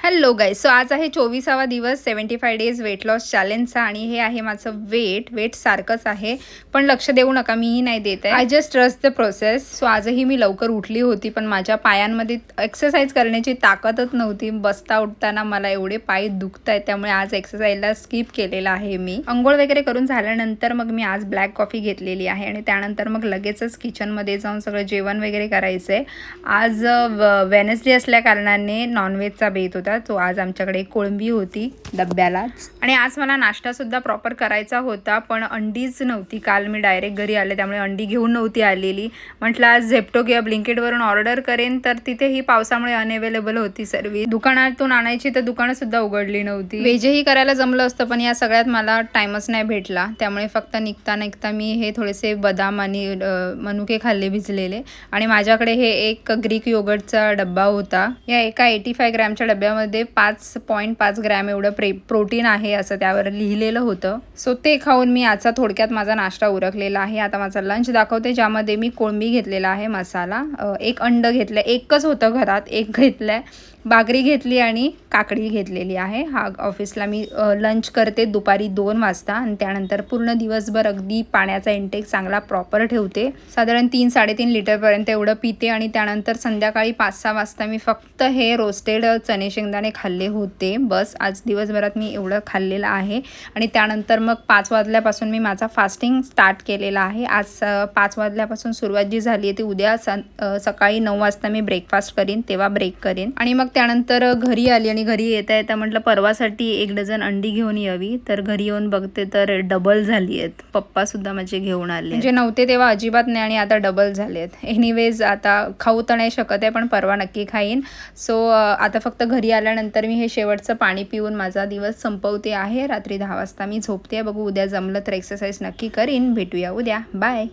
Hello guys. So आज आहे 24वा दिवस 75 डेज वेट लॉस चॅलेंजचा आणि हे आहे माझं वेट सारखंच आहे, पण लक्ष देऊ नका, मीही नाही देत आहे. I just trust the process. So आजही मी लवकर उठली होती, पण माझ्या पायांमध्ये एक्सरसाइज करण्याची ताकदच नव्हती. बसता उठताना मला एवढे पाय दुखत आहेत, त्यामुळे आज एक्सरसाइजला स्किप केलेला आहे मी. अंघोळ वगैरे करून झाल्यानंतर मग मी आज ब्लॅक कॉफी घेतलेली आहे आणि त्यानंतर मग लगेचच किचनमध्ये जाऊन सगळं जेवण वगैरे करायचं आहे. आज वेनसडे असल्या कारणाने नॉनव्हेजचा बेत होता. तो आज आमच्याकडे कोळंबी होती डब्यालाच. आणि आज मला नाश्ता सुद्धा प्रॉपर करायचा होता, पण अंडीच नव्हती. काल मी डायरेक्ट घरी आले, त्यामुळे अंडी घेऊन नव्हती आलेली. म्हटलं आज झेप्टो किंवा ब्लिंकिटवरून ऑर्डर करेन, तर तिथे ही पावसामुळे अनअवेलेबल होती सर्व. दुकानातून आणायची तर दुकानं सुद्धा उघडली नव्हती. व्हेजही करायला जमलं असतं, पण या सगळ्यात मला टाइमच नाही भेटला. त्यामुळे फक्त निघता मी हे थोडेसे बदाम आणि मनुके खाल्ले भिजलेले. आणि माझ्याकडे हे एक ग्रीक योगर्टचा डब्बा होता. या एका 85 ग्रॅमच्या डब्यामध्ये 5.5 ग्रॅम एवढं प्रोटीन आहे असं त्यावर लिहिलेलं होतं. सो ते खाऊन मी आजचा थोडक्यात माझा नाश्ता उरकलेला आहे. आता माझा लंच दाखवते, ज्यामध्ये मी कोळंबी घेतलेला आहे मसाला, एक अंड घेतलं, एकच होतं घरात, एक घेतलंय, भाकरी घेतली आणि काकडी घेतलेली आहे. हा ऑफिसला मी लंच करते दुपारी 2 वाजता आणि त्यानंतर पूर्ण दिवसभर अगदी पाण्याचा इंटेक चांगला प्रॉपर ठेवते. साधारण 3-3.5 लिटरपर्यंत एवढं पिते आणि त्यानंतर संध्याकाळी 5-6 वाजता मी फक्त हे रोस्टेड चणे शेंगदाणे खाल्ले होते. बस आज दिवसभरात मी एवढं खाल्लेलं आहे. आणि त्यानंतर मग 5 वाजल्यापासून मी माझा फास्टिंग स्टार्ट केलेला आहे. आज 5 वाजल्यापासून सुरुवात जी झाली आहे ती उद्या सकाळी 9 वाजता मी ब्रेकफास्ट करीन, तेव्हा ब्रेक करेन. आणि मग त्यानंतर घरी आली आणि घरी येता म्हटलं परवासाठी 1 डझन अंडी घेऊन यावी. तर घरी येऊन बघते तर डबल झाली आहेत. पप्पासुद्धा माझे घेऊन आले, म्हणजे नव्हते तेव्हा अजिबात नाही आणि आता डबल झाले आहेत. एनिवेज आता खाऊ तर नाही शकत आहे, पण परवा नक्की खाईन. सो आता फक्त घरी आल्यानंतर मी हे शेवटचं पाणी पिऊन माझा दिवस संपवते आहे. रात्री 10 वाजता मी झोपते. बघू उद्या जमलं तर एक्सरसाइज नक्की करीन. भेटूया उद्या. बाय.